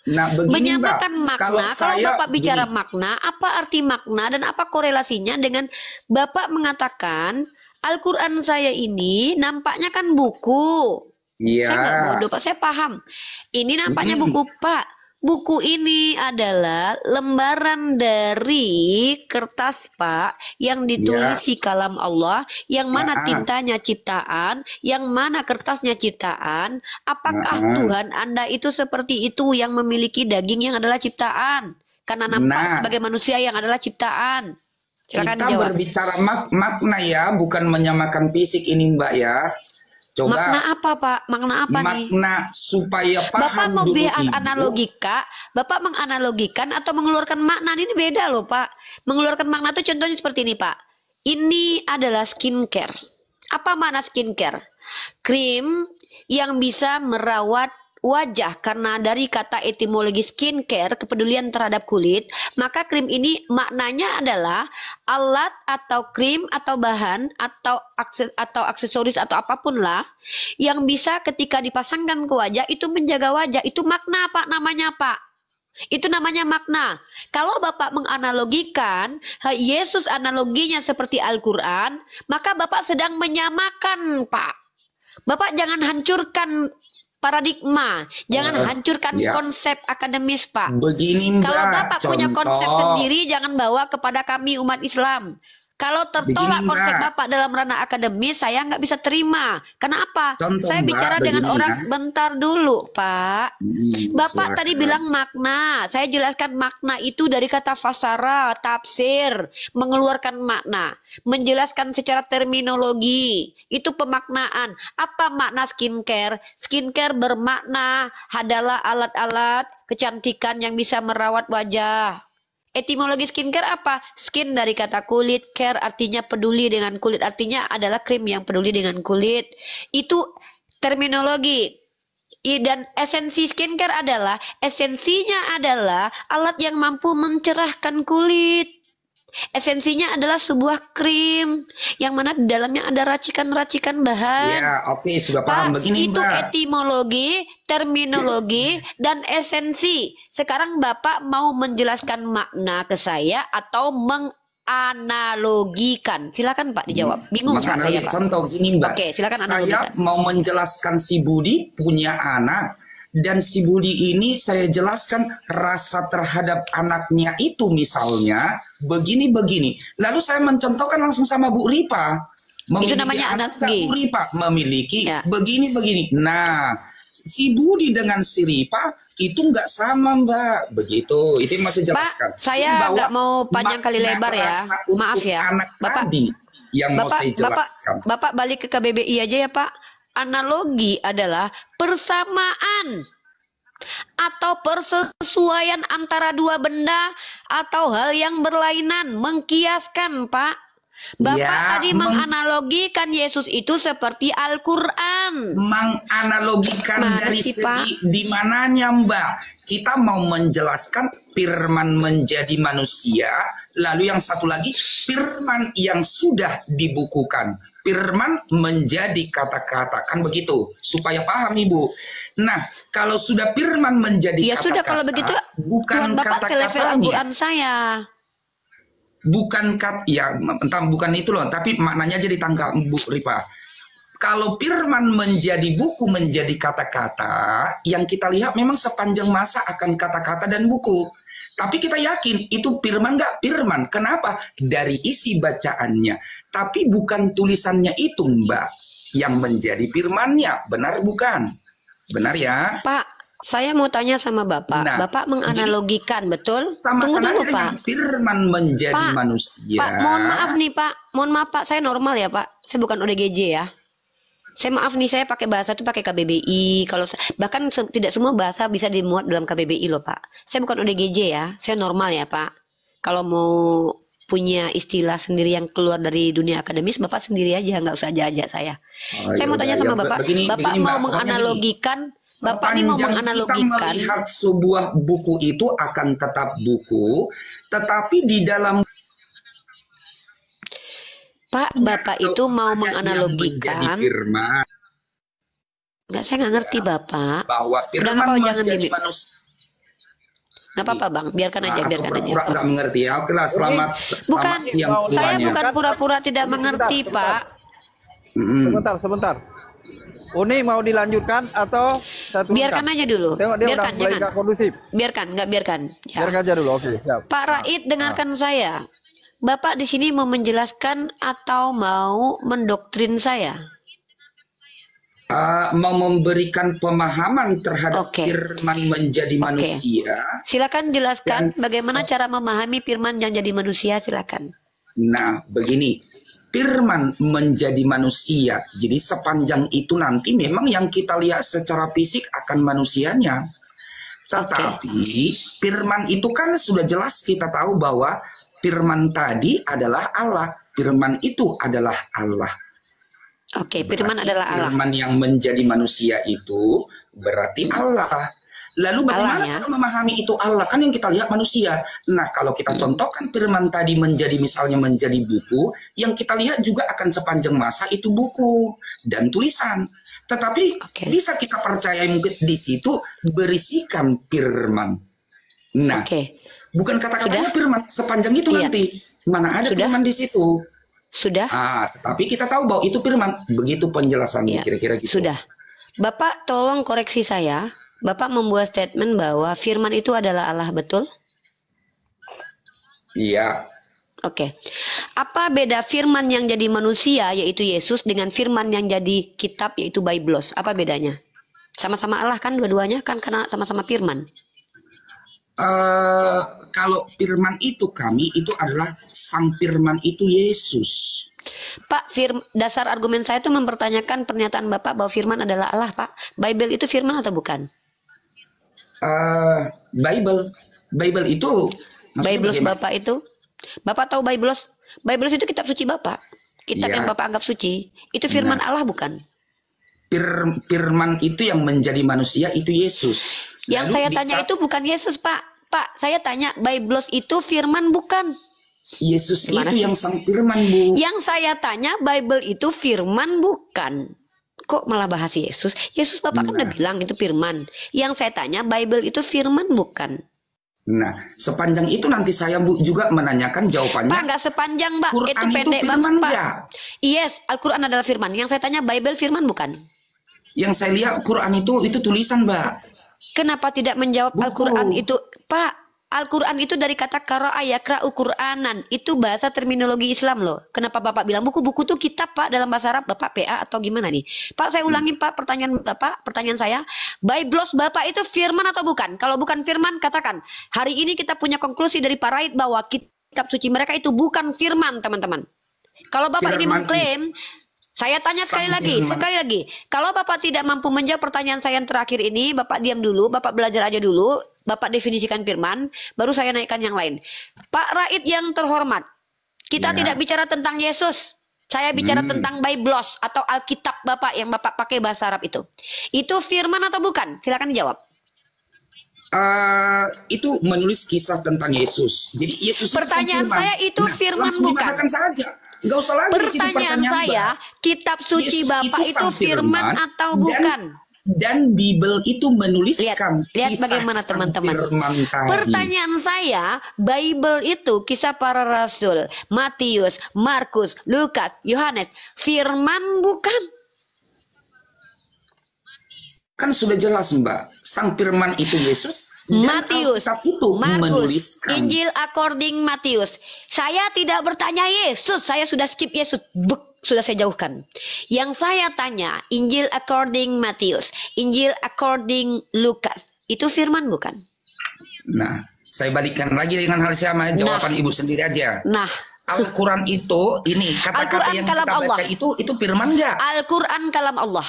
Nah, begini Mbak, Menyamakan kalau makna, kalau saya Bapak gini, bicara makna, apa arti makna dan apa korelasinya dengan Bapak mengatakan Al-Quran saya ini nampaknya kan buku. iya, Saya nggak bodoh, Pak. Saya paham. Ini nampaknya mm-mm, buku, Pak. Buku ini adalah lembaran dari kertas, Pak, yang iya, ditulisi kalam Allah, yang mana ah, tintanya ciptaan, yang mana kertasnya ciptaan. Apakah ah. Tuhan Anda itu seperti itu yang memiliki daging yang adalah ciptaan? Karena nampak Nah, sebagai manusia yang adalah ciptaan. Silakan kita dijawab. berbicara makna ya, bukan menyamakan fisik ini Mbak ya. Makna Coba apa, Pak? Makna apa nih? makna supaya Bapak paham mau dulu biar Ibu. analogika, Bapak menganalogikan atau mengeluarkan makna ini beda loh Pak. Mengeluarkan makna itu contohnya seperti ini Pak. Ini adalah skincare. Apa makna skincare? Krim yang bisa merawat wajah, karena dari kata etimologi skincare, kepedulian terhadap kulit, maka krim ini maknanya adalah alat atau krim atau bahan atau aksesoris atau apapun lah yang bisa ketika dipasangkan ke wajah itu menjaga wajah. Itu makna Pak, namanya Pak. Itu namanya makna. Kalau Bapak menganalogikan Yesus analoginya seperti Al-Quran, maka Bapak sedang menyamakan Pak. Bapak jangan hancurkan paradigma, jangan hancurkan Ya, konsep akademis, Pak. begini Kalau Mbak, Bapak punya konsep contoh. sendiri, jangan bawa kepada kami umat Islam. Kalau Begini tertolak konsep Mbak, Bapak dalam ranah akademis, saya nggak bisa terima. Kenapa? contoh Saya Mbak, bicara dengan begini ya. orang bentar dulu, Pak. Bapak tadi Silakan. bilang makna. Saya jelaskan makna itu dari kata fasara, tafsir, mengeluarkan makna, menjelaskan secara terminologi. Itu pemaknaan. Apa makna skincare? Skincare bermakna adalah alat-alat kecantikan yang bisa merawat wajah. Etimologi skincare apa? Skin dari kata kulit, care artinya peduli dengan kulit, artinya adalah krim yang peduli dengan kulit. Itu terminologi. Dan esensi skincare adalah, esensinya adalah alat yang mampu mencerahkan kulit. Esensinya adalah sebuah krim yang mana di dalamnya ada racikan-racikan bahan. Ya, oke, sudah paham. Pak, Begini itu Mbak. etimologi, terminologi, dan esensi. Sekarang Bapak mau menjelaskan makna ke saya atau menganalogikan? Silakan Pak dijawab. Bingung Pak saya Menganalogi Pak. contoh gini Mbak. Oke, silakan Saya analogikan. mau menjelaskan si Budi punya anak, dan si Budi ini saya jelaskan rasa terhadap anaknya itu misalnya begini-begini. Lalu saya mencontohkan langsung sama Bu Ripa. Itu Memiliki namanya anak nggak analogi. Bu Ripa? Memiliki Ya. begini-begini. Nah, si Budi dengan si Ripa itu nggak sama Mbak. Begitu. Itu yang masih jelaskan. Pak, saya Bahwa nggak mau panjang kali makna lebar ya. rasa untuk Maaf ya. anak Bapak, tadi yang mau Bapak, saya Bapak, jelaskan. Bapak balik ke KBBI aja ya Pak. Analogi adalah persamaan atau persesuaian antara dua benda atau hal yang berlainan, mengkiaskan Pak. Bapak Ya, tadi menganalogikan Yesus itu seperti Al-Quran. menganalogikan Mana dari sih, Pak? segi di mananya Mbak. Kita mau menjelaskan firman menjadi manusia, lalu yang satu lagi firman yang sudah dibukukan. Firman menjadi kata-kata, kan begitu, supaya paham Ibu. Nah, kalau sudah firman menjadi Ya kata-kata, sudah, kalau begitu Tuhan bukan Bapak selevel kata-katanya. Al-Quran saya. Bukan ya, entah bukan itu loh, tapi maknanya jadi tangkap Bu Ripa. Kalau firman menjadi buku, menjadi kata-kata, yang kita lihat memang sepanjang masa akan kata-kata dan buku. Tapi kita yakin itu firman nggak firman. Kenapa? Dari isi bacaannya. Tapi bukan tulisannya itu Mbak yang menjadi firmannya. Benar bukan? Benar ya? Pak, saya mau tanya sama Bapak. Nah, Bapak menganalogikan, betul? Tunggu Samakan dulu, aja dengan Pak. firman menjadi Pak, manusia. Pak, mohon maaf nih, Pak. Mohon maaf, Pak. Saya normal ya, Pak. Saya bukan ODGJ ya. Saya maaf nih, saya pakai bahasa itu pakai KBBI. Kalau bahkan tidak semua bahasa bisa dimuat dalam KBBI loh, Pak. Saya bukan ODGJ ya. Saya normal ya, Pak. Kalau mau punya istilah sendiri yang keluar dari dunia akademis, Bapak sendiri aja, nggak usah ajak saya. Saya mau tanya sama Bapak, Bapak mau menganalogikan, Bapak ini mau menganalogikan. Kita melihat sebuah buku itu akan tetap buku, tetapi di dalam Pak, Bapak itu mau menganalogikan. Enggak, saya nggak ngerti Bapak. Bahwa Udah nggak apa, jangan menjadi gini. manusia. Nggak apa-apa Bang, biarkan aja, Aku biarkan aja. pura-pura nggak mengerti ya. Oke lah, selamat Bukan, siang saya semuanya. bukan pura-pura tidak mengerti, Pak. Sebentar. Uni mau dilanjutkan atau saya turunkan? Biarkan aja dulu. Tengok dia Biarkan, udah mulai jangan. nggak kondusif. Biarkan. Ya. Biarkan aja dulu, oke siap. Pak Raid, dengarkan saya. Bapak di sini mau menjelaskan atau mau mendoktrin saya? Mau memberikan pemahaman terhadap Oke. firman menjadi manusia. Silakan jelaskan Dan bagaimana cara memahami firman yang jadi manusia, silakan. Nah, begini. Firman menjadi manusia. Jadi sepanjang itu nanti memang yang kita lihat secara fisik akan manusianya. Tetapi firman itu kan sudah jelas kita tahu bahwa firman tadi adalah Allah. Firman itu adalah Allah. Oke, firman Berarti adalah Allah. Firman yang menjadi manusia itu berarti Allah. Lalu bagaimana Allah, ya? cara memahami itu Allah? Kan yang kita lihat manusia. Nah, kalau kita contohkan firman tadi menjadi misalnya menjadi buku, yang kita lihat juga akan sepanjang masa itu buku dan tulisan. Tetapi bisa kita percaya mungkin di situ berisikan firman. Nah, bukan kata-katanya firman sepanjang itu nanti. Mana ada firman di situ? Sudah. Tapi kita tahu bahwa itu firman. Begitu penjelasannya kira-kira gitu. Sudah. Bapak tolong koreksi saya. Bapak membuat statement bahwa firman itu adalah Allah, betul? Iya. Oke. Apa beda firman yang jadi manusia yaitu Yesus dengan firman yang jadi kitab yaitu Biblos? Apa bedanya? Sama-sama Allah kan dua-duanya kan karena sama-sama firman. Kalau firman itu itu adalah sang firman itu Yesus. Pak, dasar argumen saya itu mempertanyakan pernyataan Bapak bahwa firman adalah Allah, Pak. Bible itu firman atau bukan? Bible itu Biblos Bapak itu, Bapak tahu Biblos? Biblos itu kitab suci Bapak, kitab yang Bapak anggap suci. Itu firman Allah bukan? Firman itu yang menjadi manusia itu Yesus. Yang saya tanya itu bukan Yesus, Pak. Pak, saya tanya Biblos itu firman bukan? Yesus itu yang sang firman, Bu. Yang saya tanya Bible itu firman bukan? Kok malah bahas Yesus? Yesus Bapak kan udah bilang itu firman. Yang saya tanya Bible itu firman bukan? Nah, sepanjang itu nanti saya juga menanyakan jawabannya. Pak, nggak sepanjang, Pak. Quran itu pendek itu banget, Pak. Ya? Yes, Al-Quran adalah firman. Yang saya tanya Bible firman bukan? Yang saya lihat Quran itu tulisan, Mbak. Kenapa tidak menjawab Al-Quran itu? Pak, Al-Quran itu dari kata qara'a yaqra'u Qur'anan. Itu bahasa terminologi Islam loh. Kenapa Bapak bilang buku-buku itu kitab, Pak, dalam bahasa Arab? Bapak PA atau gimana nih? Pak, saya ulangi, Pak, pertanyaan Bapak, pertanyaan saya. Biblos Bapak itu firman atau bukan? Kalau bukan firman, katakan. Hari ini kita punya konklusi dari Pak Raid bahwa kitab suci mereka itu bukan firman, teman-teman. Kalau Bapak ini mengklaim, saya tanya sekali lagi. Kalau Bapak tidak mampu menjawab pertanyaan saya yang terakhir ini, Bapak diam dulu, Bapak belajar aja dulu, Bapak definisikan firman, baru saya naikkan yang lain. Pak Raid yang terhormat, kita tidak bicara tentang Yesus. Saya bicara tentang Biblos atau Alkitab Bapak yang Bapak pakai bahasa Arab itu. Itu firman atau bukan? Silakan dijawab. Itu menulis kisah tentang Yesus. Jadi Yesus pertanyaan saya itu firman bukan? Saja. Nggak usah lagi pertanyaan saya, kitab suci Bapak itu firman atau bukan? Dan Bible itu menuliskan lihat bagaimana teman-teman. Pertanyaan saya, Bible itu kisah para rasul, Matius, Markus, Lukas, Yohanes, firman bukan? Kan sudah jelas, Mbak. Sang firman itu Yesus. Matius, itu Markus, menuliskan. Injil according Matius. Saya tidak bertanya Yesus, saya sudah skip Yesus. Sudah saya jauhkan. Yang saya tanya, Injil according Matius, Injil according Lukas, itu firman bukan? Nah, saya balikkan lagi dengan hal sama, jawaban Ibu sendiri aja. Nah, Al-Quran itu, ini kata-kata yang kita baca itu firman enggak? Al-Quran kalam Allah.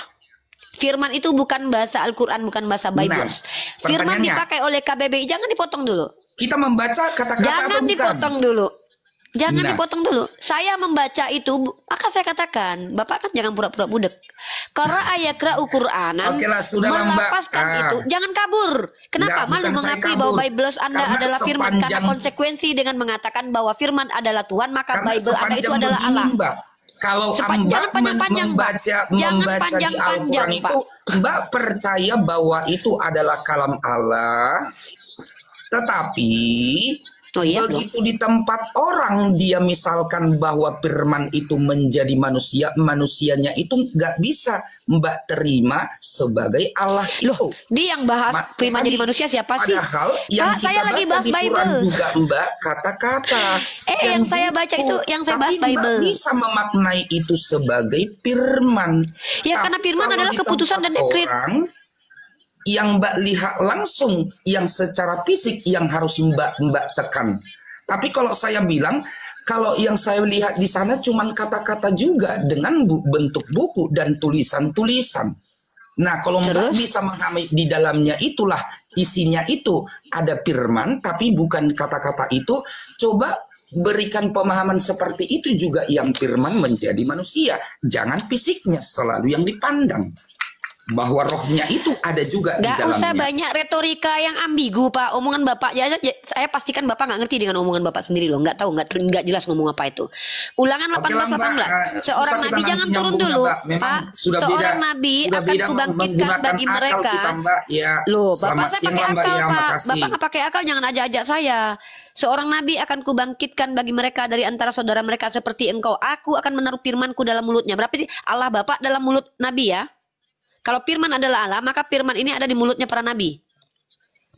Firman itu bukan bahasa Al-Quran, bukan bahasa Bible. Firman dipakai oleh KBBI, jangan dipotong dulu. Kita membaca kata-kata jangan atau dipotong dulu. Jangan dipotong dulu. Saya membaca itu, maka saya katakan, Bapak kan jangan pura-pura budek. Karena ayat Qur'anan melapaskan itu, jangan kabur. Kenapa? Malu mengakui bahwa Bible Anda adalah firman karena konsekuensi dengan mengatakan bahwa firman adalah Tuhan, maka Bible Anda itu adalah Allah. Kalau Mbak membaca di Al-Quran itu, Mbak percaya bahwa itu adalah kalam Allah. Tetapi Oh iya, begitu di tempat orang dia misalkan bahwa firman itu menjadi manusia, manusianya itu nggak bisa Mbak terima sebagai Allah itu. Loh, dia yang bahas firman jadi manusia siapa sih? Padahal yang Pak, kita saya lagi baca bahas di Quran Bible. juga Mbak kata-kata. yang saya baca itu, yang saya bahas Tapi Bible. Mbak bisa memaknai itu sebagai firman. Ya, karena firman kalau adalah di keputusan tempat dan dekret. orang, yang Mbak lihat langsung, yang secara fisik yang harus Mbak tekan. Tapi kalau saya bilang, kalau yang saya lihat di sana cuma kata-kata juga dengan bentuk buku dan tulisan-tulisan. Nah, kalau Mbak bisa memahami di dalamnya itulah isinya itu ada firman, tapi bukan kata-kata itu. Coba berikan pemahaman seperti itu juga yang firman menjadi manusia. Jangan fisiknya selalu yang dipandang. Bahwa rohnya itu ada juga di dalamnya. Gak usah banyak retorika yang ambigu, Pak. Omongan Bapak ya, saya pastikan Bapak nggak ngerti dengan omongan Bapak sendiri loh. Nggak tahu, nggak jelas ngomong apa itu. Ulangan 18-18. Seorang nabi jangan turun dulu, Pak. Seorang nabi akan kubangkitkan bagi mereka. Kita, Mbak. Ya, loh, Bapak saya pakai akal, ya, Pak. makasih. Bapak nggak pakai akal, jangan ajak-ajak saya. Seorang nabi akan kubangkitkan bagi mereka dari antara saudara mereka seperti engkau. Aku akan menaruh firmanku dalam mulutnya. Berarti Allah Bapak dalam mulut nabi ya. Kalau firman adalah Allah, maka firman ini ada di mulutnya para nabi.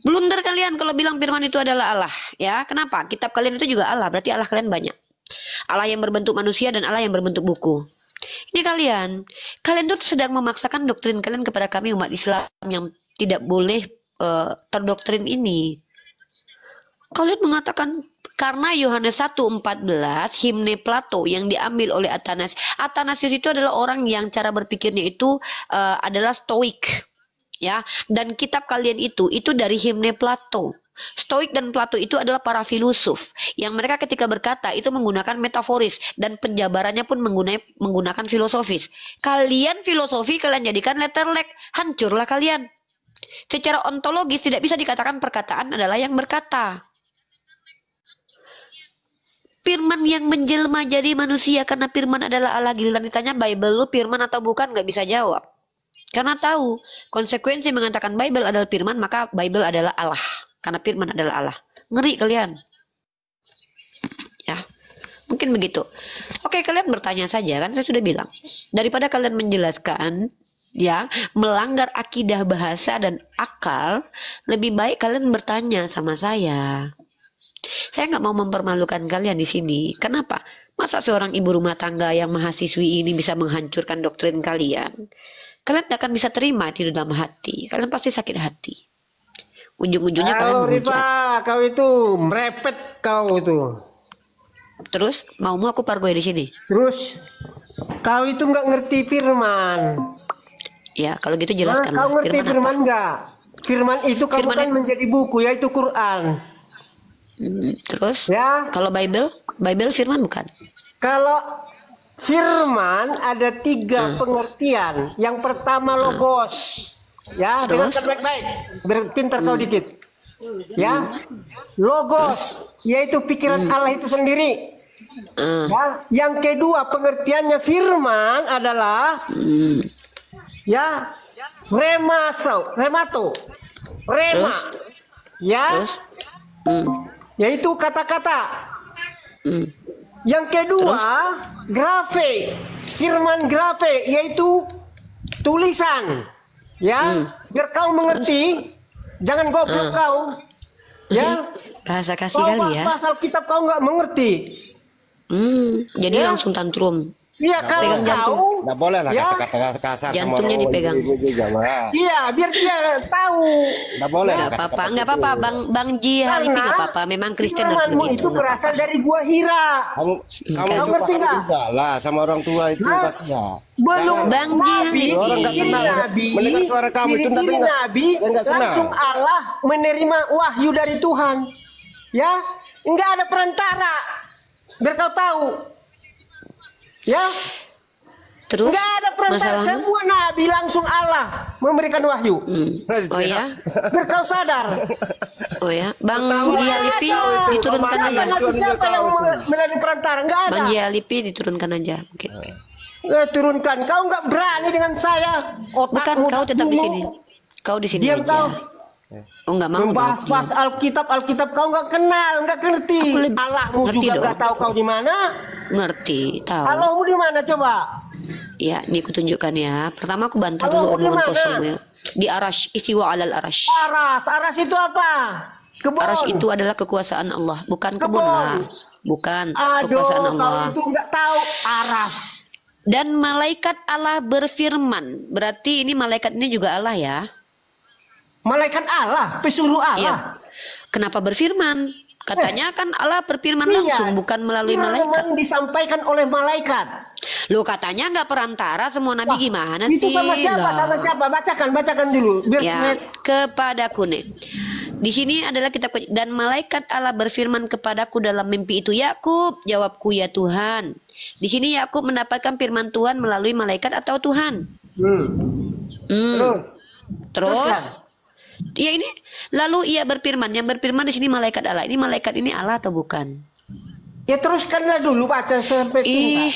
Blunder kalian kalau bilang firman itu adalah Allah. Ya, kenapa? Kitab kalian itu juga Allah, berarti Allah kalian banyak. Allah yang berbentuk manusia dan Allah yang berbentuk buku. Ini kalian tuh sedang memaksakan doktrin kalian kepada kami umat Islam yang tidak boleh terdoktrin ini. Kalian mengatakan karena Yohanes 1:14 himne Plato yang diambil oleh Athanasius itu adalah orang yang cara berpikirnya itu adalah stoik, ya. Dan kitab kalian itu dari himne Plato. Stoik dan Plato itu adalah para filosof yang mereka ketika berkata itu menggunakan metaforis dan penjabarannya pun menggunakan filosofis. Kalian filosofi kalian jadikan letterlek, hancurlah kalian. Secara ontologis tidak bisa dikatakan perkataan adalah yang berkata. Firman yang menjelma jadi manusia karena firman adalah Allah. Giliran ditanya Bible lu firman atau bukan nggak bisa jawab. Karena tahu konsekuensi mengatakan Bible adalah firman, maka Bible adalah Allah. Karena firman adalah Allah. Ngeri kalian. Ya, mungkin begitu. Oke, kalian bertanya saja kan saya sudah bilang. Daripada kalian menjelaskan ya melanggar akidah bahasa dan akal, lebih baik kalian bertanya sama saya. Saya nggak mau mempermalukan kalian di sini. Kenapa? Masa seorang ibu rumah tangga yang mahasiswi ini bisa menghancurkan doktrin kalian? Kalian tidak akan bisa terima itu dalam hati. Kalian pasti sakit hati. Ujung-ujungnya kalian Rifa, kau itu merepet kau itu. Terus maumu aku pargoy di sini. Terus kau itu nggak ngerti firman. Ya kalau gitu jelaskan. Kau ngerti firman nggak? Firman itu kamu kan menjadi buku yaitu Quran. Terus ya, kalau Bible firman bukan? Kalau firman ada 3 pengertian. Yang pertama logos, ya, dengarkan baik-baik, berpintar kau dikit. Ya, logos yaitu pikiran Allah itu sendiri. Ya, yang kedua pengertiannya firman adalah ya remato, ya. Yaitu kata-kata. Yang kedua, grafe, firman grafe, yaitu tulisan. Ya, biar kau mengerti, jangan goblok kau. Ya, bahasa kasih kali ya. Pasal kitab kau nggak mengerti. Jadi langsung tantrum. Iya, kalau kau nggak boleh lah ya, kata-kata kasar jantungnya sama dipegang. ibu juga, Mas. Iya, biar dia tahu. Nggak boleh. Nggak apa-apa, Bang Ji Halipi nggak apa-apa. Memang Kristen harus begitu. Itu berasal dari buah hira. Kamu coba juga lah sama orang tua itu kasihan. Belum Bang Ji Halipi. Orang nggak senang mendengar suara kamu itu nggak senang. Langsung Allah menerima wahyu dari Tuhan. Ya, nggak ada perantara. Biar kau tahu. Ya. Terus nggak ada perantara, semua nabi langsung Allah memberikan wahyu. Oh ya, biar kau sadar. Oh ya, Bang Ji Halipi diturunkan aja. Siapa yang melalui perantara? Nggak ada. Bang Ji Halipi diturunkan aja mungkin. Turunkan, kau nggak berani dengan saya. Bukan, kau tetap di sini. Kau di sini diam aja. Oh, nggak mau dong. Membahas-bahas Alkitab kau nggak kenal, nggak ngerti. Allahmu ngerti juga dong. nggak tahu kau di mana. Ngerti, tahu. Allahmu di mana coba? Ya, ini aku tunjukkan ya. Pertama aku bantah Halo, dulu di omongan mana? kosong ya. Di arash, istiwa alal arash. Aras itu apa? Kebun. Arash itu adalah kekuasaan Allah, bukan kebun Kebun. lah. Bukan Aduh, kekuasaan kau Allah. itu nggak tahu Aras. Dan malaikat Allah berfirman. Berarti ini malaikat ini juga Allah ya. Malaikat Allah, pesuruh Allah. Iya. Kenapa berfirman? Katanya kan Allah berfirman Iya. langsung, bukan melalui malaikat. Firman disampaikan oleh malaikat. Loh, katanya nggak perantara semua nabi, Wah, gimana itu sih? sama siapa? Lah. Sama siapa? Bacakan dulu. Biar Ya, saya... kepadaku nih. Di sini adalah kitab, dan malaikat Allah berfirman kepadaku dalam mimpi itu, Yakub, jawabku ya Tuhan. Di sini Yakub mendapatkan firman Tuhan melalui malaikat atau Tuhan. Terus. Terus, Teruskan. ya ini lalu ia berfirman, yang berfirman di sini malaikat Allah. Ini malaikat ini Allah atau bukan? Ya teruskanlah dulu baca sampai tuntas.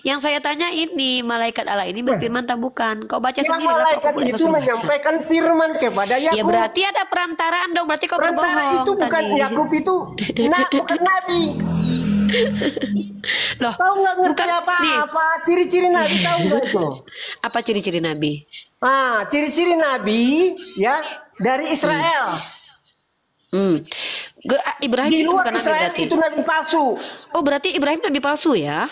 Yang saya tanya ini malaikat Allah ini berfirman atau bukan? Kau baca Yang sendiri lah, kok malaikat aku boleh itu langsung baca. menyampaikan firman kepada Ya Yakub. berarti ada perantaraan dong, berarti kau Perantara berbohong itu bukan tadi. Yakub itu bukan nabi. Loh, Tahu nggak ngerti bukan, nih, apa-apa ciri-ciri nabi, tahu nggak itu? apa ciri-ciri nabi? Ah, ciri-ciri nabi ya dari Israel. Ibrahim Di itu luar bukan nabi Israel berarti. itu nabi palsu. Oh, berarti Ibrahim nabi palsu ya?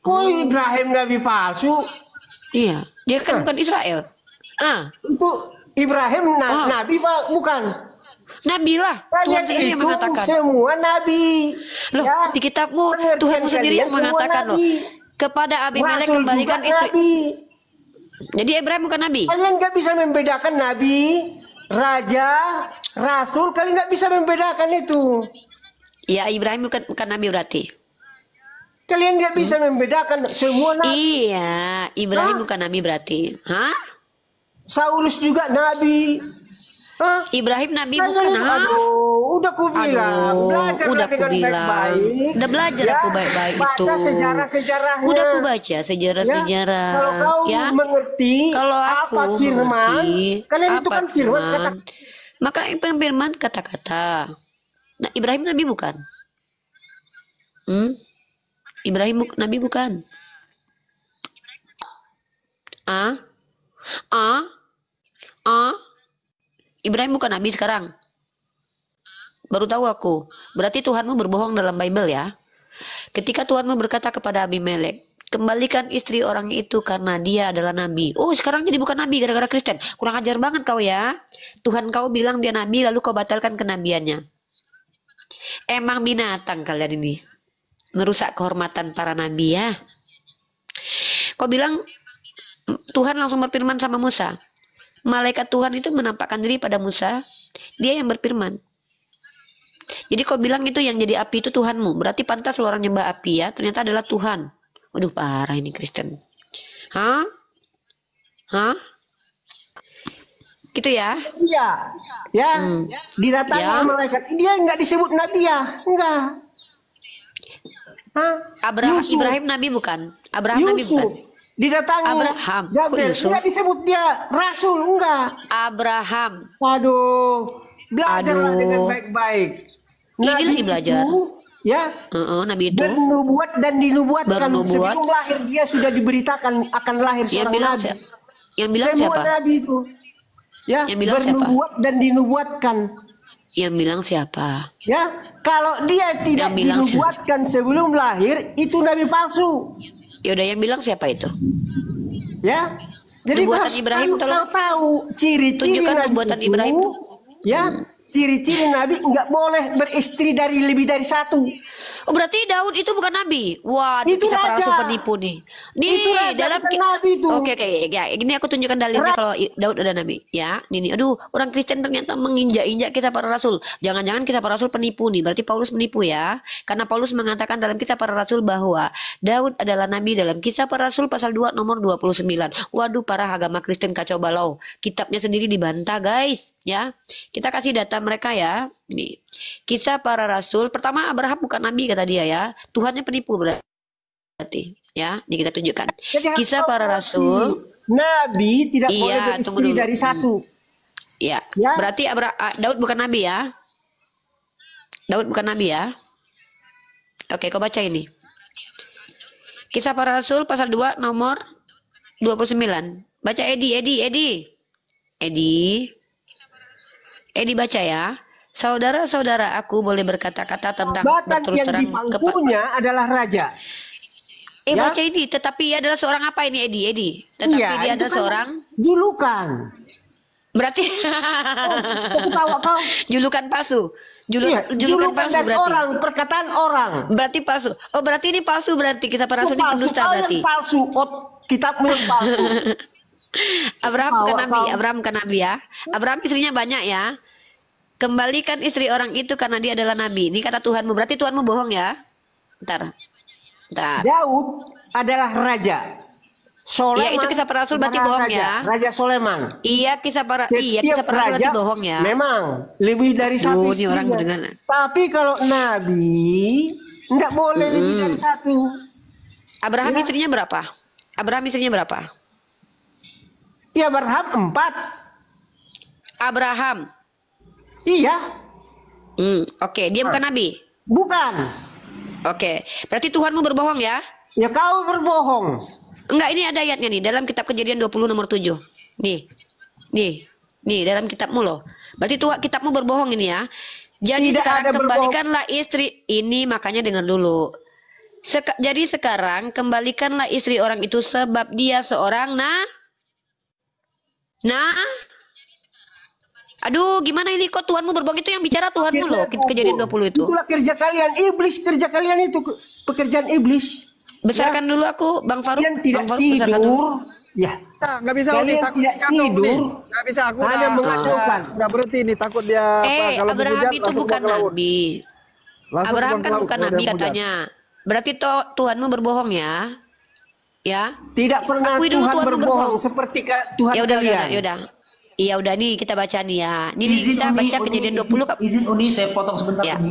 Oh, Ibrahim nabi palsu. Iya, dia kan bukan Israel. Itu Ibrahim Oh. nabi Pak, bukan. Nabi lah. Tuhan Kalian sendiri yang itu mengatakan. semua nabi. Loh, Ya. di kitabmu Pengertian Tuhanmu sendiri kalian yang semua mengatakan loh. nabi. Kepada Abimelek Rasul kembalikan juga itu. nabi. Jadi Ibrahim bukan nabi. Kalian nggak bisa membedakan nabi, raja, rasul. Kalian nggak bisa membedakan itu. Ya, Ibrahim bukan nabi berarti. Kalian nggak bisa membedakan semua nabi. Iya, Ibrahim Hah? bukan nabi berarti. Hah? Saulus juga nabi. Hah? Ibrahim nabi Kalian bukan. itu, Hah? udah ku bilang, Aduh, belajarlah udah aku dengan bilang. baik-baik. Udah belajar Ya, aku baik-baik itu. baca sejarah-sejarahnya. Udah aku baca sejarah-sejarah. Ya, kalau kau ya. mengerti Kalau aku apa firman, mengerti, kalian itu apa kan firman kata. Maka firman kata-kata. Nah, Ibrahim nabi bukan? Ibrahim nabi bukan? Ah? Ibrahim bukan nabi sekarang. Baru tahu aku. Berarti Tuhanmu berbohong dalam Bible ya. Ketika Tuhanmu berkata kepada Abimelek, kembalikan istri orang itu karena dia adalah nabi. Oh, sekarang jadi bukan nabi gara-gara Kristen. Kurang ajar banget kau ya. Tuhan kau bilang dia nabi lalu kau batalkan kenabiannya. Emang binatang kalian ini. Merusak kehormatan para nabi ya. Kau bilang Tuhan langsung berfirman sama Musa. Malaikat Tuhan itu menampakkan diri pada Musa. Dia yang berfirman. Jadi kau bilang itu yang jadi api itu Tuhanmu. Berarti pantas lo orang nyembah api ya. Ternyata adalah Tuhan. Waduh, parah ini Kristen. Hah? Gitu ya? Iya, ya, didatangi Ya. malaikat. Dia nggak disebut nabi ya, enggak. Hah? Yusuf. Ibrahim nabi bukan? Abraham nabi Yusuf bukan? didatangi. Abraham. Kok Gabriel. Yusuf? Nggak disebut dia rasul, enggak. Abraham. Waduh, belajarlah Aduh. dengan baik-baik. Ini lagi belajar. Ya, Nabi itu. bernubuat dan dinubuatkan. Bernubuat. Sebelum lahir dia sudah diberitakan akan lahir Yang seorang bilang nabi. siapa? Yang bilang Semua siapa? nabi itu. Ya, Yang bilang bernubuat dan dinubuatkan. Yang bilang siapa? Ya, kalau dia tidak Yang bilang dinubuatkan sebelum lahir, itu nabi palsu. Yaudah, yang bilang siapa itu? Ya, jadi Nubuatan harus Ibrahim, kau tolong. tahu ciri-ciri Tunjukkan nabi nubuatan itu. Ibrahim. Ya, ciri-ciri nabi nggak boleh beristri dari lebih dari satu. Oh, berarti Daud itu bukan nabi. Wah, Itu kisah para raja. rasul penipu nih. Nih, Itu raja, dalam bukan nabi itu. Oke, ya. Ini aku tunjukkan dalilnya kalau Daud ada nabi, ya. Nih. Aduh, orang Kristen ternyata menginjak-injak kisah para rasul. Jangan-jangan kisah para rasul penipu nih. Berarti Paulus menipu ya. Karena Paulus mengatakan dalam kisah para rasul bahwa Daud adalah nabi dalam kisah para rasul pasal 2 nomor 29. Waduh, para agama Kristen kacau balau. Kitabnya sendiri dibantah, guys. Ya, kita kasih data mereka ya. Nih, kisah para rasul. Pertama, Abraham bukan nabi kata dia ya. Tuhannya penipu berarti. Ya, ini kita tunjukkan. Jadi harus Kisah kau para mengerti, rasul. nabi tidak Iya, boleh tunggu beristri dulu. dari satu. Ya, Ya. berarti Daud bukan nabi ya? Daud bukan nabi ya? Oke, kau baca ini. Kisah Para Rasul pasal 2 nomor 29. Baca Edi. Edi baca ya. Saudara-saudara, aku boleh berkata-kata tentang Jabatan berterus yang terang dipangkunya adalah raja. Ya. baca ini. Tetapi ia adalah seorang apa ini Edi? Tetapi Iya, dia itu adalah kan seorang. julukan. Berarti Kau ketawa kau. julukan palsu. Iya, Julukan palsu dari berarti. orang, perkataan orang. Berarti palsu. Oh, berarti ini palsu berarti. Kisah Para Itu Rasul ini palsu, pendusta kau berarti. yang palsu, kitabmu yang palsu. Abraham bukan Ketawa nabi, kau. Abraham bukan nabi ya. Abraham istrinya banyak ya. Kembalikan istri orang itu karena dia adalah nabi. Ini kata Tuhanmu. Berarti Tuhanmu bohong ya. Bentar. Daud adalah raja. Soleman. Iya, itu Kisah Para Rasul berarti adalah bohong raja. ya. Raja Soleman. Iya, kisah para Setiap Rasul raja berarti bohong ya. memang lebih dari satu Ini orang istrinya. mendengar. Tapi kalau nabi enggak boleh lebih dari satu. Abraham Ya. istrinya berapa? Abraham istrinya berapa? Ya Abraham 4. Abraham. Iya, Oke, dia bukan nabi. bukan. Oke, berarti Tuhanmu berbohong ya? Ya kau berbohong. Enggak, ini ada ayatnya nih dalam kitab Kejadian 20 nomor 7. Nih dalam kitabmu loh. Berarti kitabmu berbohong ini ya. Jadi Tidak sekarang ada berbohong. kembalikanlah istri ini, makanya dengar dulu. Jadi sekarang kembalikanlah istri orang itu sebab dia seorang Aduh, gimana ini kok Tuhanmu berbohong, itu yang bicara Tuhanmu loh, Kejadian 20 itu. Itulah kerja kalian, iblis, kerja kalian itu pekerjaan iblis. Besarkan dulu aku, Bang Faruk. Kalian tidak Bang Faruk, besarkan dulu. tidur. Ya, Nggak bisa Uni, kalian takut tidak dia jatuh Uni. tidur. Nggak bisa, aku Hanya mengacaukan. udah berhenti nih, takut dia kalau Abraham menghujat, itu langsung bukan buang ke laut. nabi. Langsung Abraham buang ke kan laut bukan kalau nabi dia menghujat. katanya. Berarti Tuhanmu berbohong ya. Ya. Tidak pernah Akui dulu Tuhan Tuhanmu berbohong seperti Tuhan Ya udah, kalian. ya udah. Iya udah nih kita baca nih ya. Ini kita baca Kejadian 20 Kak. Izin Uni, saya potong sebentar Ya.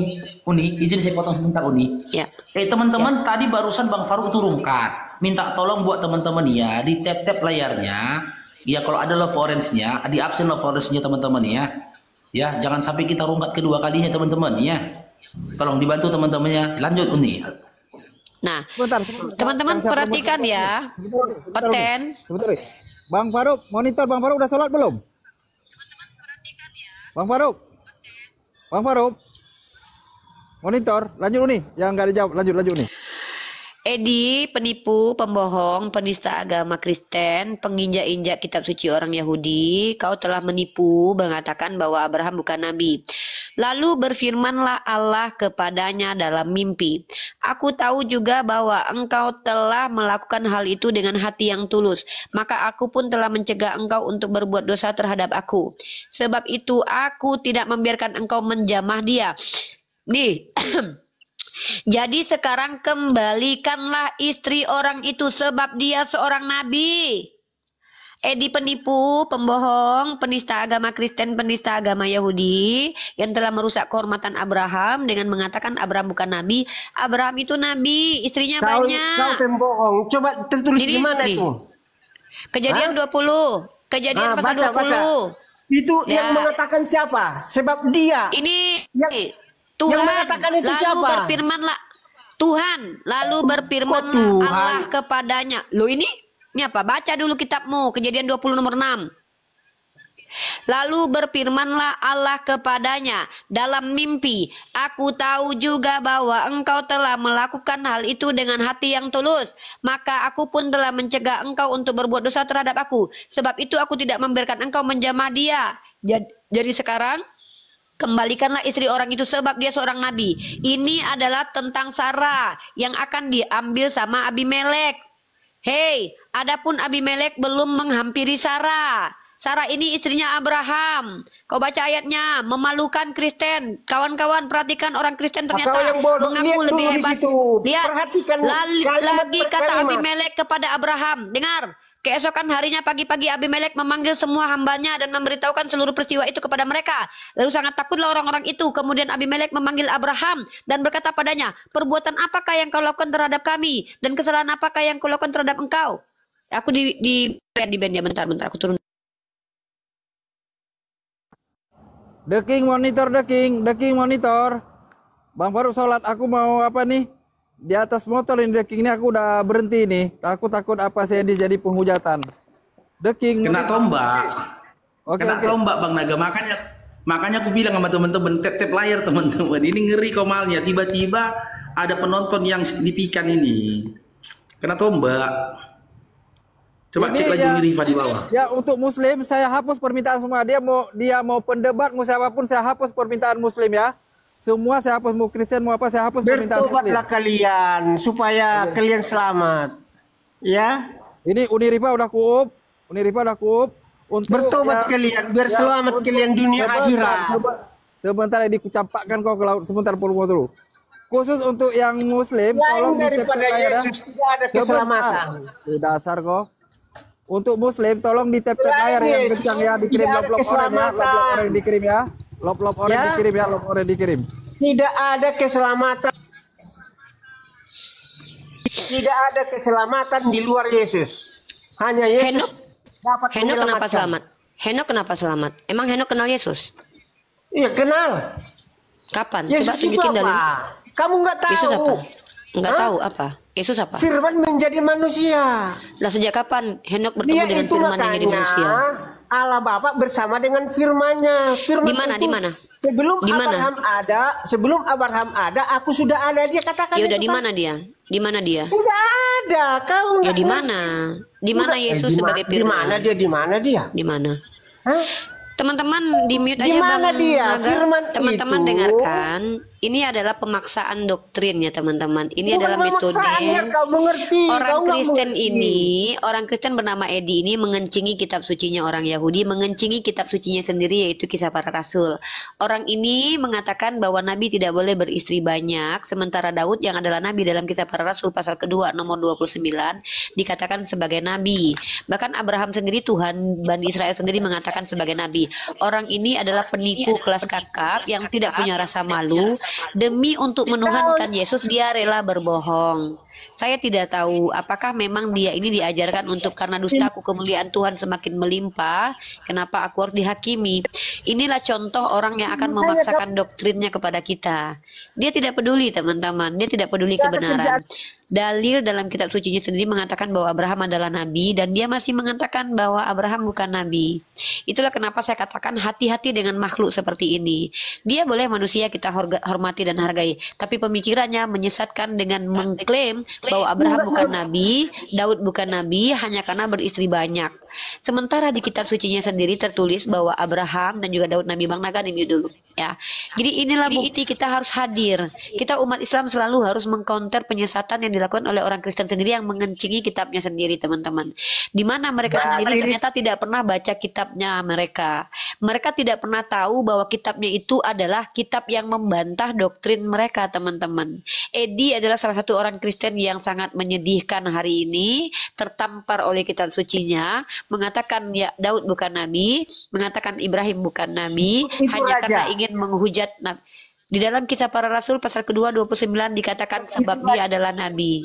Izin saya potong sebentar Uni. Ya. Teman-teman tadi barusan Bang Faruk turunkan. Minta tolong buat teman-teman ya di tap-tap layarnya. Ya kalau ada love orange-nya, di absen love orange-nya teman-teman ya. Ya, jangan sampai kita rungkat kedua kalinya teman-teman ya. Tolong dibantu teman-temannya. Lanjut Uni. Nah, Sebentar, teman-teman Saya perhatikan promosi. ya. Sebentar, Uni, sebentar, Uni. Konten. Sebentar, Uni. Bang Faruk, monitor Bang Faruk udah sholat belum? Bang Faruk. Bang Faruk. Monitor, lanjut Uni. Yang nggak dijawab, lanjut Uni. Edi, penipu, pembohong, penista agama Kristen, penginjak-injak kitab suci orang Yahudi, kau telah menipu mengatakan bahwa Abraham bukan nabi. Lalu berfirmanlah Allah kepadanya dalam mimpi. Aku tahu juga bahwa engkau telah melakukan hal itu dengan hati yang tulus. Maka aku pun telah mencegah engkau untuk berbuat dosa terhadap aku. Sebab itu aku tidak membiarkan engkau menjamah dia. Nih. Jadi sekarang kembalikanlah istri orang itu sebab dia seorang nabi. Edi penipu, pembohong, penista agama Kristen, penista agama Yahudi yang telah merusak kehormatan Abraham dengan mengatakan Abraham bukan nabi. Abraham itu nabi, istrinya Kau banyak. pembohong. Coba tertulis Ini, di mana nih. itu? Kejadian 20. Kejadian Ah, pasal baca. 20. Itu Ya. yang mengatakan siapa? Sebab dia. Ini Yang- Tuhan yang mengatakan itu lalu siapa? berfirmanlah Tuhan lalu berfirmanlah Tuhan? Allah kepadanya. Lo ini apa? Baca dulu kitabmu Kejadian 20 nomor 6. Lalu berfirmanlah Allah kepadanya dalam mimpi, aku tahu juga bahwa engkau telah melakukan hal itu dengan hati yang tulus. Maka aku pun telah mencegah engkau untuk berbuat dosa terhadap aku. Sebab itu aku tidak membiarkan engkau menjamah dia. Jadi sekarang kembalikanlah istri orang itu sebab dia seorang nabi. Ini adalah tentang Sarah yang akan diambil sama Abimelek. Hei, adapun Abimelek belum menghampiri Sarah. Sarah ini istrinya Abraham. Kau baca ayatnya, memalukan Kristen. Kawan-kawan perhatikan orang Kristen Kau ternyata yang bodoh, mengaku lihat lebih dulu di hebat. situ. Lihat, Perhatikan kalimat lagi per kata kalimat. Abimelek kepada Abraham. Dengar. Keesokan harinya pagi-pagi Abimelek memanggil semua hambanya dan memberitahukan seluruh peristiwa itu kepada mereka. Lalu sangat takutlah orang-orang itu. Kemudian Abimelek memanggil Abraham dan berkata padanya, perbuatan apakah yang kau lakukan terhadap kami? Dan kesalahan apakah yang kau lakukan terhadap engkau? Aku di band ya, bentar, aku turun. The King monitor, The King monitor. Bang Faruk sholat, aku mau apa nih? Di atas motor ini The King ini aku udah berhenti nih. Takut apa saya jadi penghujatan. The King Kena tombak. Oke, Kena tombak Bang Naga. Makanya aku bilang sama teman-teman, tap layar teman-teman. Ini ngeri komalnya. Tiba-tiba ada penonton yang signifikan ini. Kena tombak. Coba ini cek lagi ya, Rifa di bawah. Ya untuk Muslim saya hapus permintaan semua. Dia mau pendebat, mau siapapun saya hapus permintaan Muslim ya. Semua saya hapus, mau Kristen mau apa saya hapus permintaan Muslim. Bertobatlah kalian supaya kalian selamat. Ya. Ini Unirifa udah kuup. Untuk Bertobat kalian biar selamat kalian dunia akhirat. Sebentar ini kucampakkan kau ke laut. Sebentar dulu. Khusus untuk yang Muslim, tolong Lain daripada Yesus tidak ada keselamatan. Dasar kau. Untuk Muslim, tolong di tap layar yang kencang ya, dikirim lop-lop orang dikirim ya. Lop-lop orang dikirim ya, lop orang dikirim. Tidak ada keselamatan. Tidak ada keselamatan di luar Yesus. Hanya Yesus dapat Henok kenapa menyelamatkan. selamat? Henok kenapa selamat? Emang Henok kenal Yesus? Iya kenal. Kapan? Yesus Coba itu tunjukin apa? dalil. Kamu nggak Yesus apa? tahu. Enggak Hah? tahu apa? Yesus apa? Firman menjadi manusia. Lah sejak kapan Henok bertemu Dia dengan itu firman yang jadi manusia? makanya Allah Bapa bersama dengan firman-Nya. Firman Di mana? itu Di mana? Sebelum Di mana? Abraham ada, aku sudah ada. Dia katakan Ya udah itu, di Pak. mana dia? Di mana dia? Tidak ada. Kau Ya nggak di ngerti. mana? Di mana Yesus sebagai Di mana firman? dia? Di mana dia? Di mana? Hah? Teman-teman di mute Di aja mana Bang dia? Naga. Firman Teman-teman itu- dengarkan. Ini adalah pemaksaan doktrin ya teman-teman. Ini Bukan adalah metode. pemaksaannya, kau mengerti. Kau Orang nggak Kristen mengerti. orang Kristen bernama Edi ini mengencingi kitab sucinya orang Yahudi, mengencingi kitab sucinya sendiri yaitu Kisah Para Rasul. Orang ini mengatakan bahwa Nabi tidak boleh beristri banyak, sementara Daud yang adalah Nabi dalam Kisah Para Rasul pasal kedua nomor 29 dikatakan sebagai Nabi. Bahkan Abraham sendiri, Tuhan Bani Israel sendiri mengatakan sebagai Nabi. Orang ini adalah penipu kelas kakap yang tidak punya rasa malu. Demi untuk menuhankan Yesus dia rela berbohong. Saya tidak tahu apakah memang dia ini diajarkan untuk karena dustaku kemuliaan Tuhan semakin melimpah, kenapa aku harus dihakimi. Inilah contoh orang yang akan memaksakan doktrinnya kepada kita. Dia tidak peduli teman-teman, dia tidak peduli kebenaran. Dalil dalam kitab sucinya sendiri mengatakan bahwa Abraham adalah nabi dan dia masih mengatakan bahwa Abraham bukan nabi. Itulah kenapa saya katakan hati-hati dengan makhluk seperti ini. Dia boleh manusia kita hormati dan hargai, tapi pemikirannya menyesatkan dengan mengklaim bahwa Abraham bukan nabi, Daud bukan nabi hanya karena beristri banyak. Sementara di kitab sucinya sendiri tertulis bahwa Abraham dan juga Daud nabi. Bang Naga di mute dulu ya. Jadi inilah bukti kita harus hadir. Kita umat Islam selalu harus mengcounter penyesatan yang dilakukan oleh orang Kristen sendiri yang mengencingi kitabnya sendiri teman-teman. Di mana mereka sendiri ternyata tidak pernah baca kitabnya mereka. Mereka tidak pernah tahu bahwa kitabnya itu adalah kitab yang membantah doktrin mereka teman-teman. Edi adalah salah satu orang Kristen yang sangat menyedihkan hari ini, tertampar oleh kitab sucinya, mengatakan ya Daud bukan nabi, mengatakan Ibrahim bukan nabi, hanya karena ingin menghujat nabi. Di dalam Kisah Para Rasul pasal kedua 29 dikatakan sebab dia adalah nabi.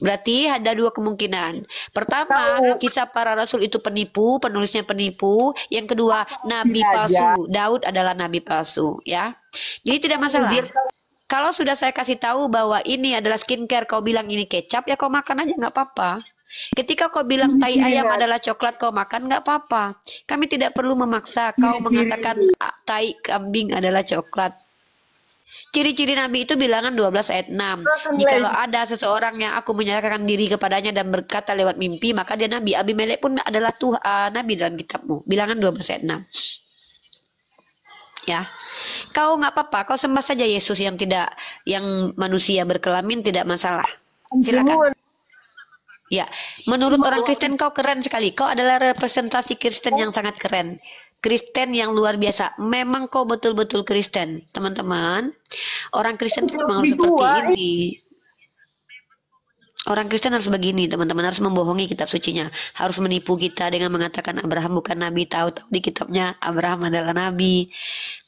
Berarti ada dua kemungkinan. Pertama, Kisah Para Rasul itu penipu, penulisnya penipu. Yang kedua, nabi palsu. Daud adalah nabi palsu, ya. Jadi tidak masalah. Kalau sudah saya kasih tahu bahwa ini adalah skincare, kau bilang ini kecap, ya kau makan aja nggak apa-apa. Ketika kau bilang tai ayam adalah coklat, kau makan nggak apa-apa. Kami tidak perlu memaksa kau mengatakan tai kambing adalah coklat. Ciri-ciri Nabi itu bilangan 12 ayat 6. Jikalau ada seseorang yang aku menyerahkan diri kepadanya dan berkata lewat mimpi, maka dia Nabi. Abimelek pun adalah Nabi dalam kitabmu. Bilangan 12 ayat 6. Ya, kau nggak apa-apa. Kau sembah saja Yesus yang manusia berkelamin, tidak masalah. Silakan. Ya, menurut orang Kristen kau keren sekali. Kau adalah representasi Kristen yang sangat keren. Kristen yang luar biasa. Memang kau betul-betul Kristen, teman-teman. Orang Kristen memang harus seperti ini. Orang Kristen harus begini, teman-teman, harus membohongi kitab sucinya, harus menipu kita dengan mengatakan Abraham bukan nabi, tahu-tahu di kitabnya Abraham adalah nabi.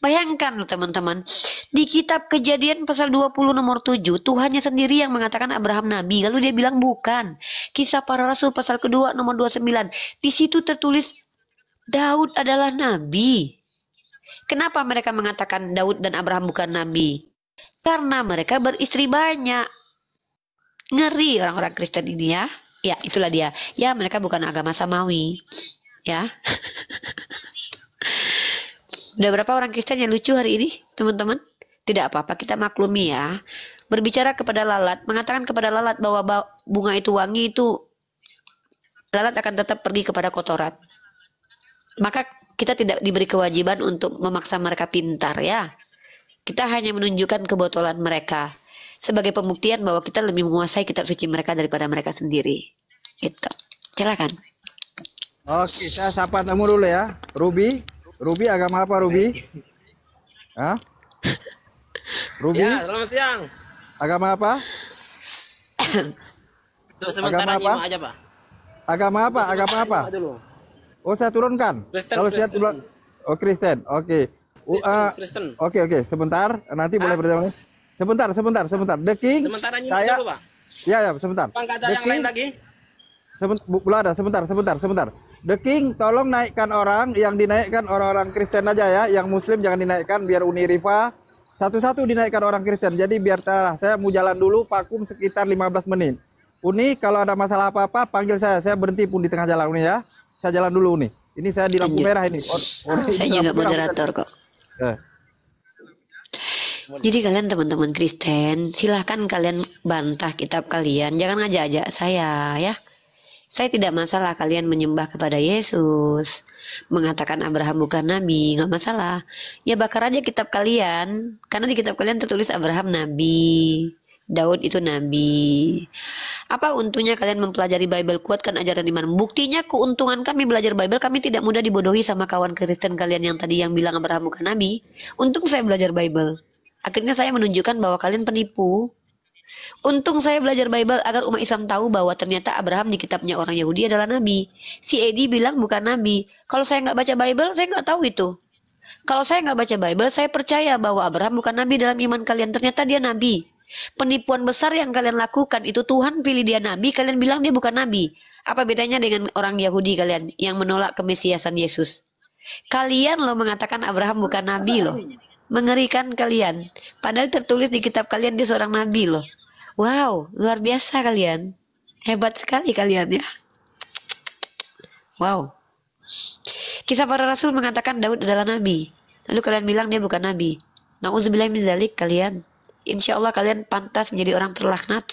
Bayangkan loh teman-teman, di kitab Kejadian pasal 20 nomor 7, Tuhannya sendiri yang mengatakan Abraham nabi, lalu dia bilang bukan. Kisah Para Rasul pasal kedua nomor 29, di situ tertulis Daud adalah nabi. Kenapa mereka mengatakan Daud dan Abraham bukan nabi? Karena mereka beristri banyak. Ngeri orang-orang Kristen ini ya. Ya, itulah dia. Ya, mereka bukan agama samawi. Ya. Udah berapa orang Kristen yang lucu hari ini, teman-teman? Tidak apa-apa, kita maklumi ya. Berbicara kepada lalat, mengatakan kepada lalat bahwa bunga itu wangi, itu lalat akan tetap pergi kepada kotoran. Maka kita tidak diberi kewajiban untuk memaksa mereka pintar ya. Kita hanya menunjukkan kebotolan mereka sebagai pembuktian bahwa kita lebih menguasai kitab suci mereka daripada mereka sendiri. Gitu. Silakan. Oke, saya sapa tamu dulu ya. Ruby. Ruby agama apa Ruby? Hah? Ruby? Ya, selamat siang. Agama apa? Untuk sementara Agama apa? nyimak aja, Pak. Agama apa? Untuk Agama sementara apa? nyimak dulu. Oh, saya turunkan. Kristen, Kalau saya Kristen. turun. Oh, Kristen. Oke. Kristen. Oke. Sebentar, nanti boleh berjamaah. Sebentar. The King. Sementara nyimak dulu, Pak. Ya, sebentar. Pak, nggak ada The yang King. lain lagi? Belum ada, sebentar. The King, tolong naikkan orang, yang dinaikkan orang-orang Kristen aja ya, yang Muslim jangan dinaikkan, biar Uni Rifa satu-satu dinaikkan orang Kristen. Jadi biar saya mau jalan dulu, vakum sekitar 15 menit. Uni, kalau ada masalah apa-apa, panggil saya berhenti pun di tengah jalan Uni ya. Saya jalan dulu Uni. Ini saya di lampu merah ini. Saya juga moderator kok. Jadi kalian teman-teman Kristen, silahkan kalian bantah kitab kalian, jangan ngajak-ajak saya ya. Saya tidak masalah kalian menyembah kepada Yesus, mengatakan Abraham bukan nabi, nggak masalah. Ya bakar aja kitab kalian, karena di kitab kalian tertulis Abraham nabi, Daud itu nabi. Apa untungnya kalian mempelajari Bible, kuatkan ajaran iman? Buktinya keuntungan kami belajar Bible, kami tidak mudah dibodohi sama kawan Kristen kalian yang tadi yang bilang Abraham bukan nabi. Untung saya belajar Bible. Akhirnya saya menunjukkan bahwa kalian penipu. Untung saya belajar Bible agar umat Islam tahu bahwa ternyata Abraham di kitabnya orang Yahudi adalah nabi. Si Edi bilang bukan nabi. Kalau saya nggak baca Bible, saya nggak tahu itu. Kalau saya nggak baca Bible, saya percaya bahwa Abraham bukan nabi dalam iman kalian. Ternyata dia nabi. Penipuan besar yang kalian lakukan itu Tuhan pilih dia nabi, kalian bilang dia bukan nabi. Apa bedanya dengan orang Yahudi kalian yang menolak kemesiasan Yesus? Kalian loh mengatakan Abraham bukan nabi loh. Mengerikan kalian. Padahal tertulis di kitab kalian dia seorang nabi loh. Wow, luar biasa kalian. Hebat sekali kalian ya. Wow. Kisah para Rasul mengatakan Daud adalah nabi. Lalu kalian bilang dia bukan nabi. Nauzubillah min dzalik kalian. Insya Allah kalian pantas menjadi orang terlaknat.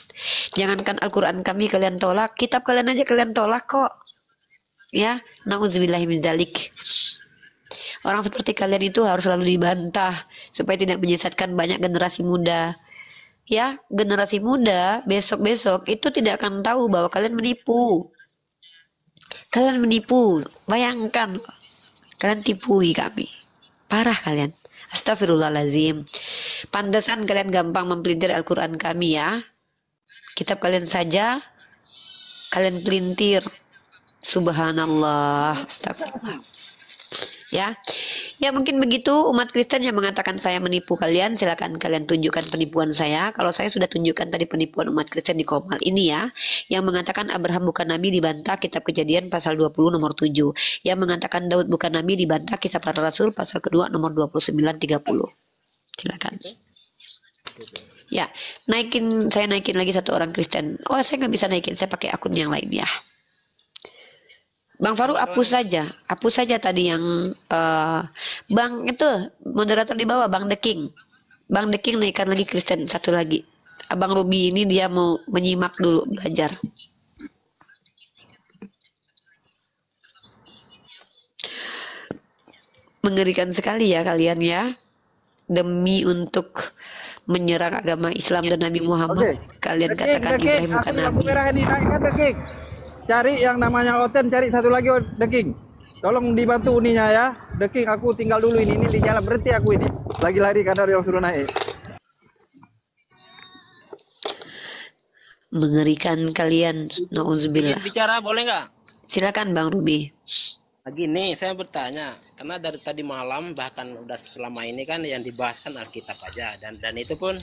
Jangankan Al-Quran kami kalian tolak, kitab kalian aja kalian tolak kok. Ya, nauzubillah min dzalik. Orang seperti kalian itu harus selalu dibantah supaya tidak menyesatkan banyak generasi muda. Ya, generasi muda besok-besok itu tidak akan tahu bahwa kalian menipu. Kalian menipu, bayangkan. Kalian tipui kami. Parah kalian. Astagfirullahaladzim. Pantesan kalian gampang mempelintir Al-Quran kami ya. Kitab kalian saja, kalian pelintir. Subhanallah. Astagfirullah. Ya mungkin begitu umat Kristen yang mengatakan saya menipu kalian, silakan kalian tunjukkan penipuan saya. Kalau saya sudah tunjukkan tadi penipuan umat Kristen di Komal ini ya, yang mengatakan Abraham bukan nabi dibantah kitab Kejadian pasal 20 nomor 7, yang mengatakan Daud bukan nabi dibantah Kisah Para Rasul pasal kedua nomor 29 30. Silakan. Ya, saya naikin lagi satu orang Kristen. Oh, saya nggak bisa naikin, saya pakai akun yang lain ya. Bang Faru hapus saja tadi yang Bang itu moderator di bawah, Bang The King naikkan lagi Kristen satu lagi. Abang Ruby ini dia mau menyimak dulu belajar. Mengerikan sekali ya kalian ya, demi untuk menyerang agama Islam dan Nabi Muhammad. Kalian katakan Ibrahim bukan nabi. Merah ini naikkan The King. Cari yang namanya Oten, cari satu lagi The King. Tolong dibantu uninya ya. The King, aku tinggal dulu ini di jalan, berhenti aku ini. Lagi lari karena dia suruh naik. Mengerikan kalian. Nauzubillah. Bicara boleh nggak? Silakan Bang Ruby. Gini, saya bertanya, karena dari tadi malam bahkan udah selama ini kan yang dibahas kan Alkitab aja, dan itu pun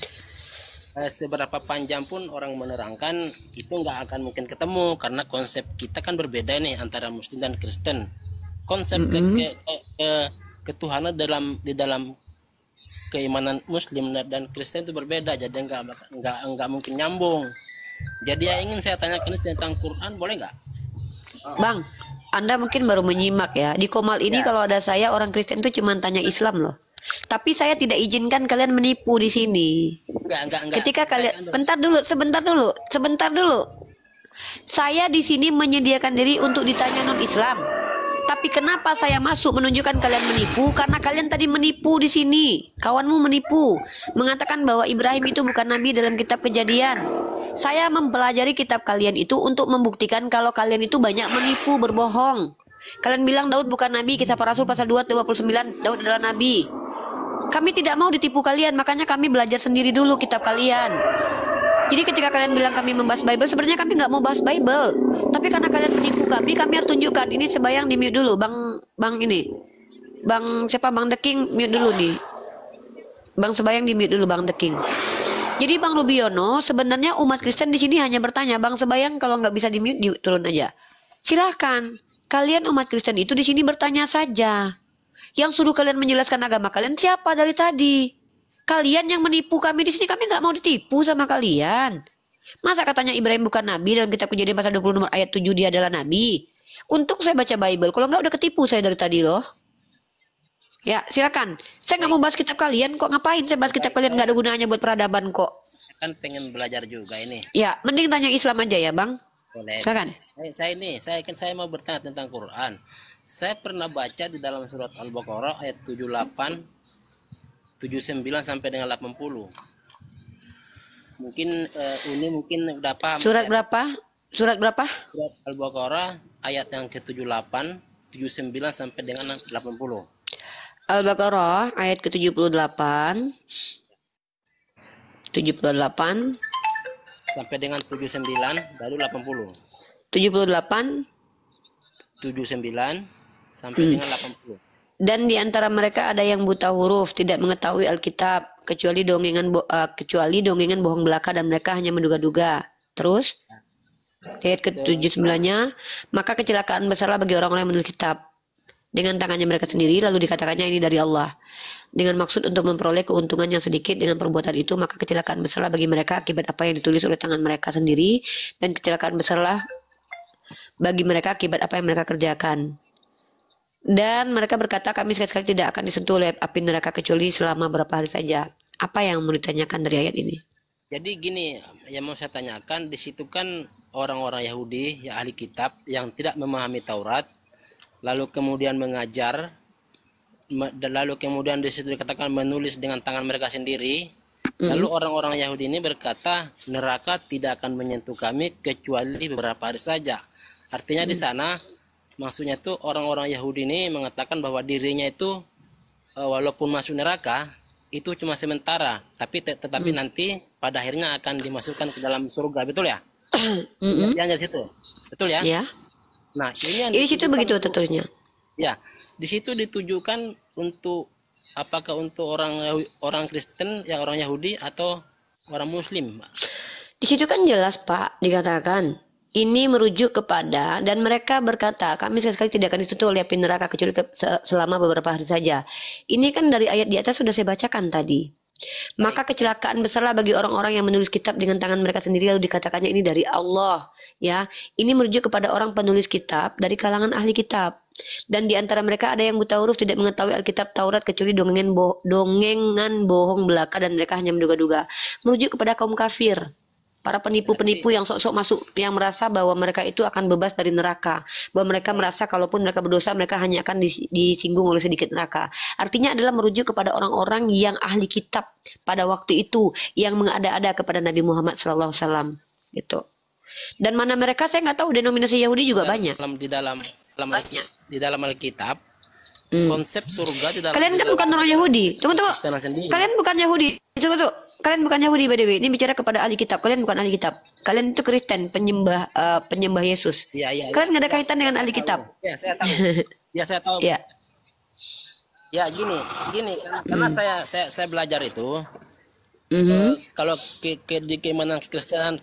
seberapa panjang pun orang menerangkan itu nggak akan mungkin ketemu karena konsep kita kan berbeda nih antara Muslim dan Kristen. Konsep ketuhanan di dalam keimanan Muslim dan Kristen itu berbeda, jadi nggak mungkin nyambung. Jadi yang ingin saya tanyakan tentang Quran, boleh nggak? Bang, Anda mungkin baru menyimak ya. Di Komal ini kalau ada saya orang Kristen tuh cuma tanya Islam loh. Tapi saya tidak izinkan kalian menipu di sini. Enggak. Ketika kalian, sebentar dulu. Saya di sini menyediakan diri untuk ditanya non Islam. Tapi kenapa saya masuk menunjukkan kalian menipu? Karena kalian tadi menipu di sini. Kawanmu menipu, mengatakan bahwa Ibrahim itu bukan nabi dalam kitab Kejadian. Saya mempelajari kitab kalian itu untuk membuktikan kalau kalian itu banyak menipu, berbohong. Kalian bilang Daud bukan nabi, Kisah Para Rasul pasal 2:29, Daud adalah nabi. Kami tidak mau ditipu kalian, makanya kami belajar sendiri dulu kitab kalian. Jadi ketika kalian bilang kami membahas Bible, sebenarnya kami nggak mau bahas Bible. Tapi karena kalian menipu kami harus tunjukkan. Ini Sebayang di mute dulu, Bang ini. Bang The King mute dulu nih. Bang Sebayang di mute dulu, Bang The King. Jadi Bang Rubiono, sebenarnya umat Kristen di sini hanya bertanya, Bang Sebayang kalau nggak bisa di mute, turun aja. Silahkan. Kalian umat Kristen itu di sini bertanya saja. Yang suruh kalian menjelaskan agama kalian siapa dari tadi? Kalian yang menipu kami di sini, kami nggak mau ditipu sama kalian. Masa katanya Ibrahim bukan nabi dalam kitab Kejadian pasal 20 nomor ayat 7 dia adalah nabi? Untuk saya baca Bible, kalau nggak udah ketipu saya dari tadi loh. Ya silakan. Saya nggak mau bahas kitab kalian kok, ngapain saya bahas kitab kalian, nggak ada gunanya buat peradaban kok. Kan pengen belajar juga ini. Ya mending tanya Islam aja ya Bang. Boleh. Silakan. Saya mau bertanya tentang Quran. Saya pernah baca di dalam surat Al-Baqarah ayat 78, 79 sampai dengan 80. Mungkin ini udah paham. Surat berapa? Surat Al-Baqarah ayat yang ke-78, 79 sampai dengan 80. Al-Baqarah ayat ke-78, 78 sampai dengan 79 lalu 80. 78 79 sampai dengan 80. Dan di antara mereka ada yang buta huruf, tidak mengetahui Alkitab, kecuali dongengan bohong belaka, dan mereka hanya menduga-duga. Terus ayat ke-79-nya, maka kecelakaan besarlah bagi orang-orang yang menulis kitab dengan tangannya mereka sendiri, lalu dikatakannya ini dari Allah, dengan maksud untuk memperoleh keuntungan yang sedikit. Dengan perbuatan itu maka kecelakaan besarlah bagi mereka akibat apa yang ditulis oleh tangan mereka sendiri, dan kecelakaan besarlah bagi mereka akibat apa yang mereka kerjakan. Dan mereka berkata, kami sekali-sekali tidak akan disentuh oleh api neraka kecuali selama berapa hari saja. Apa yang mau ditanyakan dari ayat ini? Jadi gini, yang mau saya tanyakan, di situ kan orang-orang Yahudi, ya ahli kitab, yang tidak memahami Taurat, lalu kemudian mengajar, lalu kemudian di situ dikatakan menulis dengan tangan mereka sendiri. Lalu orang-orang Yahudi ini berkata, neraka tidak akan menyentuh kami kecuali beberapa hari saja. Artinya di sana, maksudnya tuh orang-orang Yahudi ini mengatakan bahwa dirinya itu walaupun masuk neraka itu cuma sementara, tetapi nanti pada akhirnya akan dimasukkan ke dalam surga, betul ya? Yang dari situ, betul ya? Ya. Nah, ini yang di situ begitu tertulisnya. Ya, di situ ditujukan untuk apakah untuk orang Kristen, ya orang Yahudi atau orang Muslim? Di situ kan jelas Pak, dikatakan ini merujuk kepada, dan mereka berkata kami sekali tidak akan disentuh oleh api neraka kecuali selama beberapa hari saja. Ini kan dari ayat di atas sudah saya bacakan tadi. Maka kecelakaan besarlah bagi orang-orang yang menulis kitab dengan tangan mereka sendiri, lalu dikatakannya ini dari Allah. Ya, ini merujuk kepada orang penulis kitab dari kalangan ahli kitab. Dan di antara mereka ada yang buta huruf, tidak mengetahui Alkitab Taurat kecuali dongengan bohong belaka, dan mereka hanya menduga-duga. Merujuk kepada kaum kafir, para penipu-penipu yang sok-sok masuk, yang merasa bahwa mereka itu akan bebas dari neraka, bahwa mereka merasa kalaupun mereka berdosa mereka hanya akan disinggung oleh sedikit neraka. Artinya adalah merujuk kepada orang-orang yang ahli kitab pada waktu itu, yang mengada-ada kepada Nabi Muhammad SAW gitu. Dan mana mereka saya nggak tahu, denominasi Yahudi juga banyak. Di dalam Alkitab konsep surga di dalam. Kalian kan bukan orang Yahudi. Tunggu. Kalian bukan Yahudi. Tunggu. Kalian bukan Yahudi by the way. Ini bicara kepada ahli kitab. Kalian bukan ahli kitab. Kalian itu Kristen, penyembah Yesus. Iya. Kalian nggak ada kaitan dengan ahli kitab. Ya, saya tahu. Saya tahu. Ya. Ya, gini karena saya belajar itu. Kalau di keimanan Kristen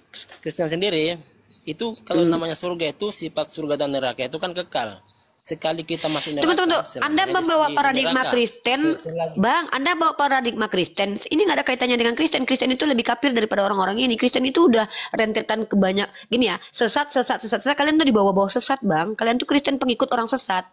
sendiri itu kalau namanya surga itu, sifat surga dan neraka itu kan kekal. sekali kita masuk neraka, Tunggu. Anda selamanya membawa di paradigma neraka. Kristen, Selagi- Bang. Anda bawa paradigma Kristen. Ini nggak ada kaitannya dengan Kristen. Kristen itu lebih kafir daripada orang-orang ini. Kristen itu udah rentetan ke banyak gini ya, sesat. Kalian udah dibawa-bawa sesat, Bang. Kalian tuh Kristen pengikut orang sesat.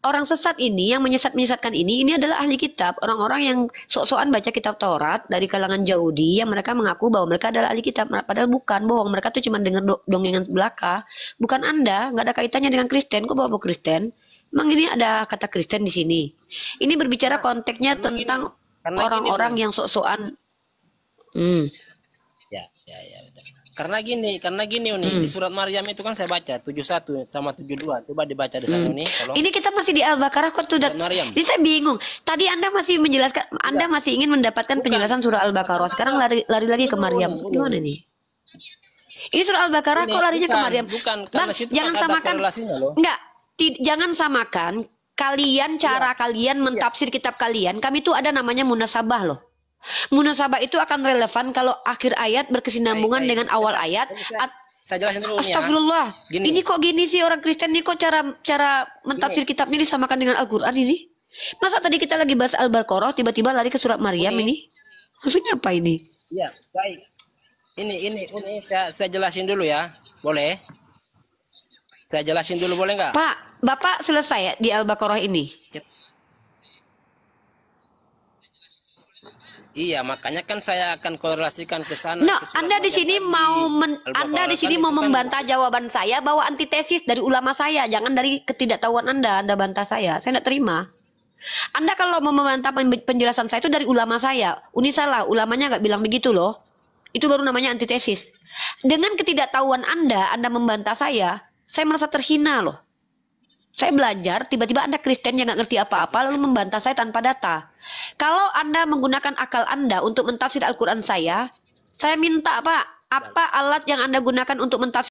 Orang sesat ini yang menyesatkan ini adalah ahli kitab, orang-orang yang sok-sokan baca kitab Taurat dari kalangan Yahudi yang mereka mengaku bahwa mereka adalah ahli kitab, padahal bukan, bohong. Mereka tuh cuma dengar dongengan belaka. Bukan Anda, nggak ada kaitannya dengan Kristen. Kok bawa Kristen? Emang ini ada kata Kristen di sini? Ini berbicara konteksnya tentang karena gini, orang-orang Bang. yang sok-sokan. Ya, betul. Karena gini Uni, di surat Maryam itu kan saya baca 71 sama 72. Coba dibaca di sana Uni, tolong. Ini kita masih di Al-Baqarah kok sudah. Surat Maryam. Ini saya bingung. Tadi Anda masih menjelaskan, Anda masih ingin mendapatkan penjelasan surah Al-Baqarah. Sekarang lari lagi ke Maryam. Gimana nih? Ini surah Al-Baqarah kok larinya ke Maryam? Bukan, Bang, karena situ jangan kan ada samakan. korelasinya loh. Enggak, jangan samakan kalian cara kalian mentafsir kitab kalian. Kami tuh ada namanya munasabah loh. Munasabah itu akan relevan kalau akhir ayat berkesinambungan Baik. dengan awal ayat. Saya jelasin dulu nih ya. Astagfirullah. Gini. Ini kok gini sih orang Kristen ini kok cara mentafsir kitabnya disamakan dengan Al-Qur'an ini? Masa tadi kita lagi bahas Al-Baqarah tiba-tiba lari ke surat Maryam ini? Maksudnya apa ini? Iya, baik. Ini saya jelasin dulu ya. Boleh? Saya jelasin dulu boleh nggak? Pak, Bapak selesai ya di Al-Baqarah ini? Iya, makanya kan saya akan korelasikan ke sana. No, ke surat Anda di Maryam sini tadi. mau Al-Baqarah Anda di kan sini itu mau kan- membantah jawaban saya bahwa antitesis dari ulama saya, jangan dari ketidaktahuan Anda bantah saya. Saya tidak terima. Anda kalau mau membantah penjelasan saya itu dari ulama saya. Uni salah, ulamanya nggak bilang begitu loh. Itu baru namanya antitesis. Dengan ketidaktahuan Anda membantah saya merasa terhina loh. Saya belajar, tiba-tiba Anda Kristen yang nggak ngerti apa-apa lalu membantah saya tanpa data. Kalau Anda menggunakan akal Anda untuk mentafsir Al-Quran saya minta Pak, apa alat yang Anda gunakan untuk mentafsir